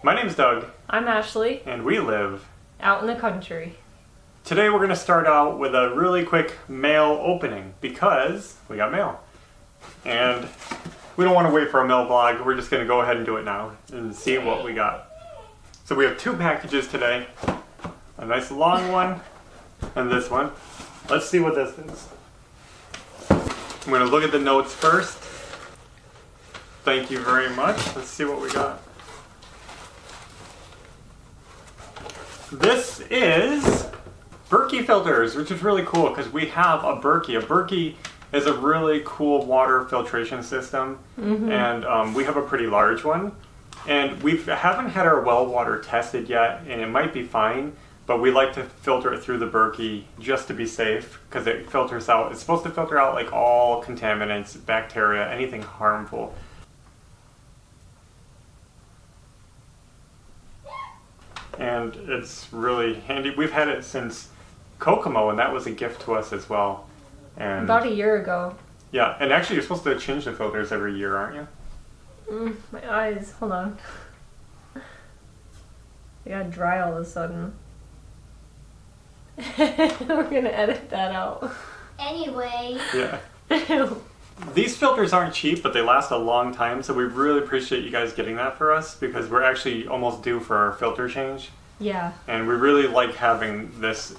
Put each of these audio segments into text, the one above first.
My name's Doug. I'm Ashley. And we live out in the country. Today we're going to start out with a really quick mail opening because we got mail. And we don't want to wait for a mail vlog. We're just going to go ahead and do it now and see what we got. So we have two packages today. A nice long one and this one. Let's see what this is. I'm going to look at the notes first. Thank you very much. Let's see what we got. This is Berkey filters, which is really cool because we have a Berkey. A Berkey is a really cool water filtration system, and we have a pretty large one. And we haven't had our well water tested yet, and it might be fine, but we like to filter it through the Berkey just to be safe because it filters out, it's supposed to filter out like all contaminants, bacteria, anything harmful. And it's really handy. We've had it since Kokomo, and that was a gift to us as well. And about a year ago. Yeah, and actually you're supposed to change the filters every year, aren't you? My eyes, hold on. They got dry all of a sudden. We're gonna edit that out. Anyway. Yeah. These filters aren't cheap, but they last a long time, so we really appreciate you guys getting that for us because we're actually almost due for our filter change. Yeah. And we really like having this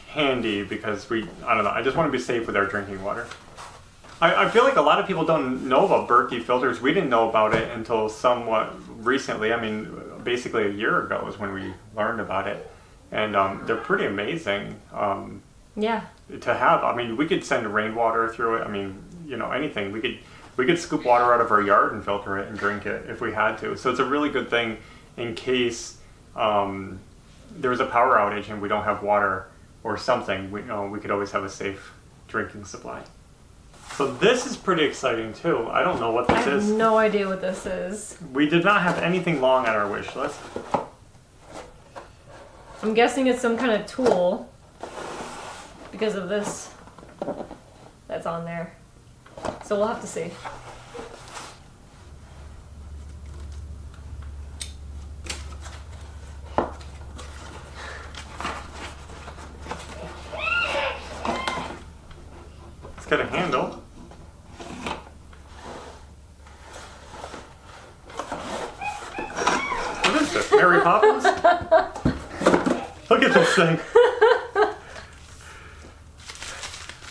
handy because I don't know, I just want to be safe with our drinking water. I feel like a lot of people don't know about Berkey filters. We didn't know about it until somewhat recently. I mean, basically a year ago is when we learned about it. And they're pretty amazing. Yeah. To have. I mean, we could send rainwater through it. I mean, you know, anything. We could scoop water out of our yard and filter it and drink it if we had to. So it's a really good thing in case there was a power outage and we don't have water or something. We could always have a safe drinking supply. So this is pretty exciting too. I don't know what this is. I have no idea what this is. We did not have anything long on our wish list. I'm guessing it's some kind of tool because of this that's on there. So we'll have to see. It's got a handle. What is this? Mary Poppins? Look at this thing.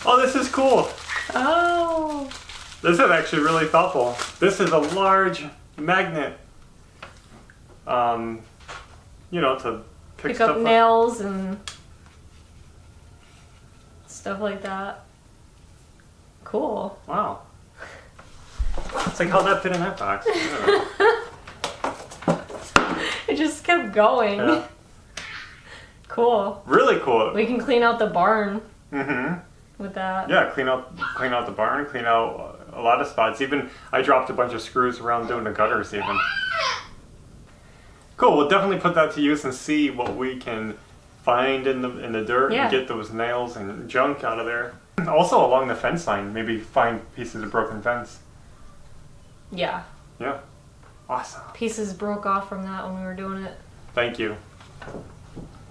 Oh, this is cool. Oh. This is actually really thoughtful. This is a large magnet. You know, to pick up stuff nails and stuff like that. Cool. Wow. It's like, how'd that fit in that box? I don't know. It just kept going. Yeah. Cool. Really cool. We can clean out the barn Mm-hmm. with that. Yeah, clean out the barn, clean out a lot of spots. Even I dropped a bunch of screws around doing the gutters even. Cool, we'll definitely put that to use and see what we can find in the dirt and get those nails and junk out of there. Also along the fence line, maybe find pieces of broken fence. Yeah. Yeah. Awesome. Pieces broke off from that when we were doing it. Thank you.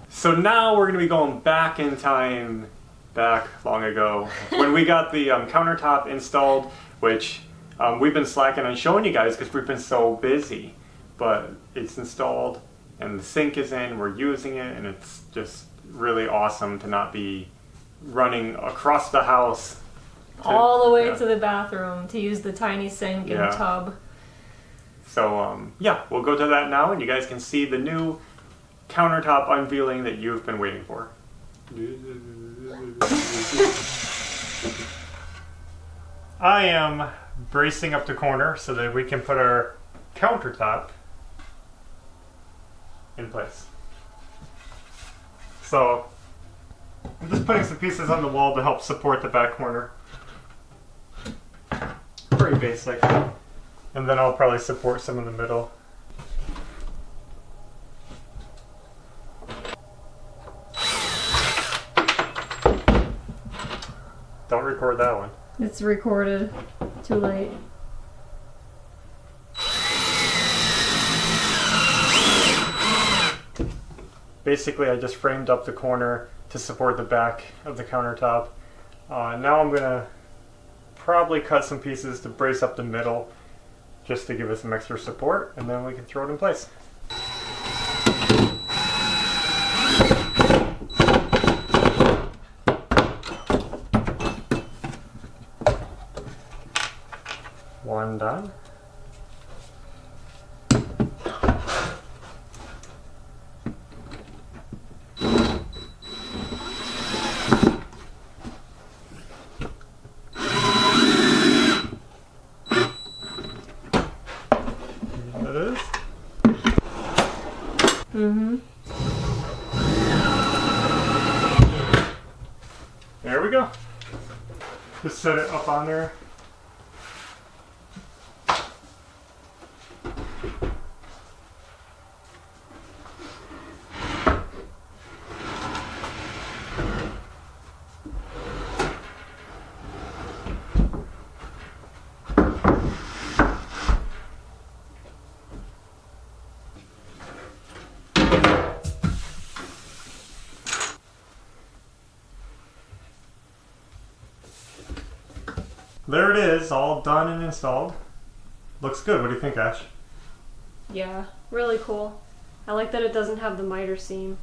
So now we're going to be going back in time, back long ago, when we got the countertop installed, which we've been slacking on showing you guys because we've been so busy. But it's installed and the sink is in, we're using it, and it's just really awesome to not be running across the house. All the way to the bathroom to use the tiny sink and tub. So yeah, we'll go to that now and you guys can see the new countertop unveiling that you've been waiting for. I am bracing up the corner so that we can put our countertop in place. So I'm just putting some pieces on the wall to help support the back corner. Pretty basic. And then I'll probably support some in the middle. Don't record that one. It's recorded. Too late. Basically, I just framed up the corner to support the back of the countertop. Now I'm gonna probably cut some pieces to brace up the middle just to give it some extra support, and then we can throw it in place. One done. Mm-hmm. There we go. Just set it up on there. There it is, all done and installed. Looks good. What do you think, Ash? Yeah, really cool. I like that it doesn't have the miter seam.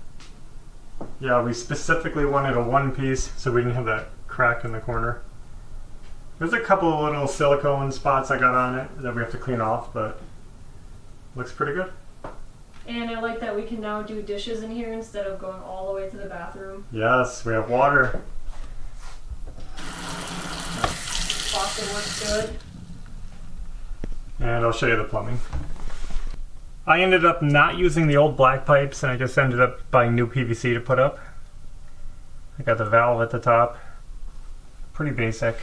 Yeah, we specifically wanted a one piece so we didn't have that crack in the corner. There's a couple of little silicone spots I got on it that we have to clean off, but looks pretty good. And I like that we can now do dishes in here instead of going all the way to the bathroom. Yes, we have water. Faucet works good. And I'll show you the plumbing. I ended up not using the old black pipes, and I just ended up buying new PVC to put up. I got the valve at the top. Pretty basic.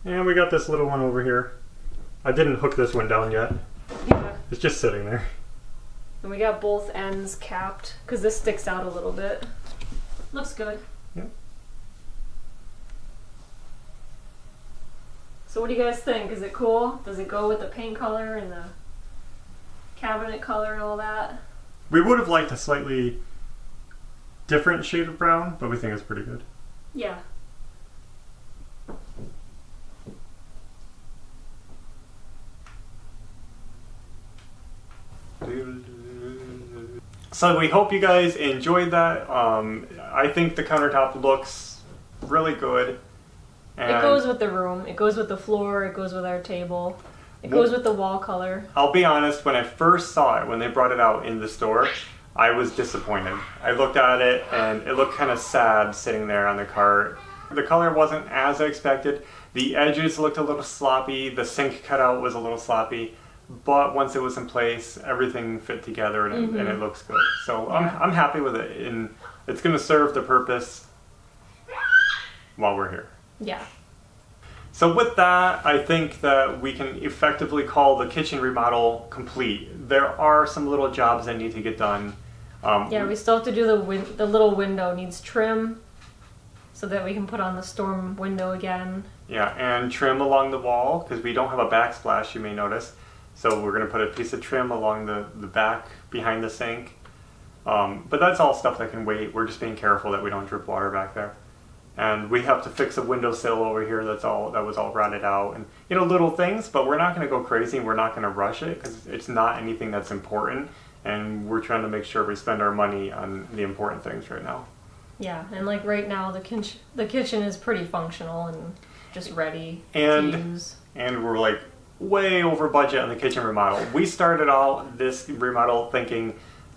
And we got this little one over here. I didn't hook this one down yet. Yeah. It's just sitting there. And we got both ends capped because this sticks out a little bit. Looks good. Yep. So what do you guys think? Is it cool? Does it go with the paint color and the cabinet color and all that? We would have liked a slightly different shade of brown, but we think it's pretty good. Yeah. So we hope you guys enjoyed that. I think the countertop looks really good. And It goes with the room. It goes with the floor. It goes with our table. It goes with the wall color. I'll be honest, when I first saw it, when they brought it out in the store, I was disappointed. I looked at it and it looked kind of sad sitting there on the cart. The color wasn't as I expected. The edges looked a little sloppy. The sink cutout was a little sloppy. But once it was in place, everything fit together and it looks good. So I'm happy with it, and it's going to serve the purpose while we're here. Yeah. So with that, I think that we can effectively call the kitchen remodel complete. There are some little jobs that need to get done. Yeah, we still have to do the little window needs trim so that we can put on the storm window again. Yeah, and trim along the wall, because we don't have a backsplash, you may notice. So we're going to put a piece of trim along the back behind the sink. But that's all stuff that can wait. We're just being careful that we don't drip water back there. And we have to fix a windowsill over here that was all rotted out. And, you know, little things, but we're not going to go crazy. We're not going to rush it because it's not anything that's important. And we're trying to make sure we spend our money on the important things right now. Yeah, and like right now the kitchen is pretty functional and just ready to use. And we're like way over budget on the kitchen remodel. We started out this remodel thinking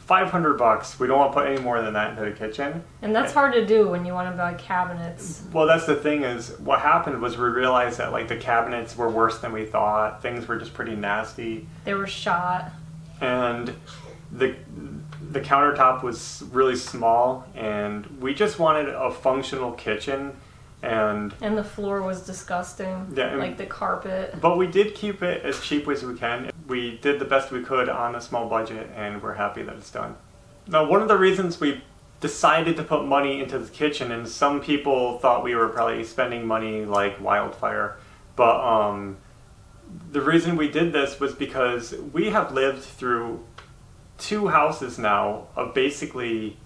$500. We don't want to put any more than that into the kitchen. And that's hard to do when you want to buy cabinets. Well, that's the thing is, what happened was we realized that like the cabinets were worse than we thought. Things were just pretty nasty. They were shot. And the countertop was really small, and we just wanted a functional kitchen. And the floor was disgusting. Yeah, like the carpet. But we did keep it as cheap as we can. We did the best we could on a small budget, and we're happy that it's done. Now, one of the reasons we decided to put money into the kitchen, and some people thought we were probably spending money like wildfire, but the reason we did this was because we have lived through 2 houses now of basically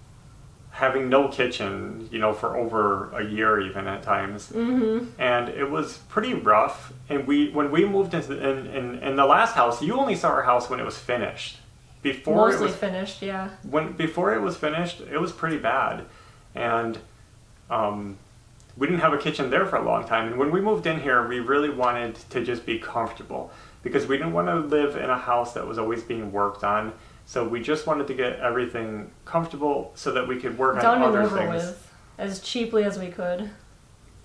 having no kitchen, you know, for over a year even at times. Mm-hmm. And it was pretty rough. And when we moved into in the last house, you only saw our house when it was finished. Before Mostly it was finished, yeah. before it was finished, it was pretty bad. And we didn't have a kitchen there for a long time. And when we moved in here, we really wanted to just be comfortable because we didn't want to live in a house that was always being worked on. So we just wanted to get everything comfortable so that we could work Done on and other over things. with as cheaply as we could.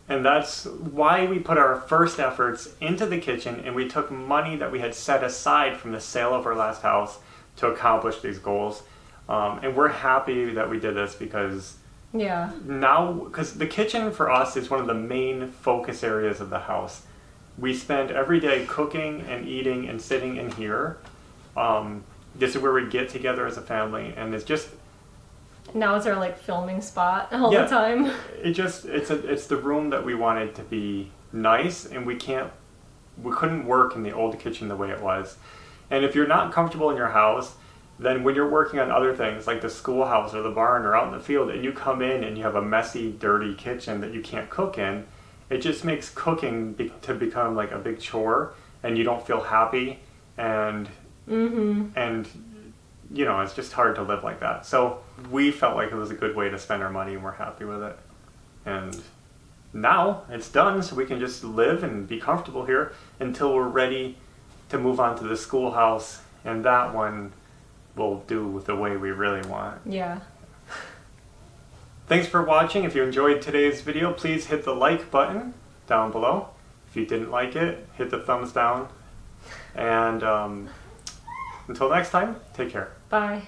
And that's why we put our first efforts into the kitchen, and we took money that we had set aside from the sale of our last house to accomplish these goals. And we're happy that we did this because Yeah. because the kitchen for us is one of the main focus areas of the house. We spend every day cooking and eating and sitting in here. This is where we get together as a family, and it's just Now it's our like filming spot all Yeah. the time. it's the room that we wanted to be nice, and we couldn't work in the old kitchen the way it was. And if you're not comfortable in your house, then when you're working on other things like the schoolhouse or the barn or out in the field, and you come in and you have a messy, dirty kitchen that you can't cook in, it just makes cooking to become like a big chore, and you don't feel happy, and you know, it's just hard to live like that. So we felt like it was a good way to spend our money, and we're happy with it. And now it's done, so we can just live and be comfortable here until we're ready to move on to the schoolhouse, and that one will do the way we really want. Yeah. Thanks for watching. If you enjoyed today's video, please hit the like button down below. If you didn't like it, hit the thumbs down. And until next time, take care. Bye.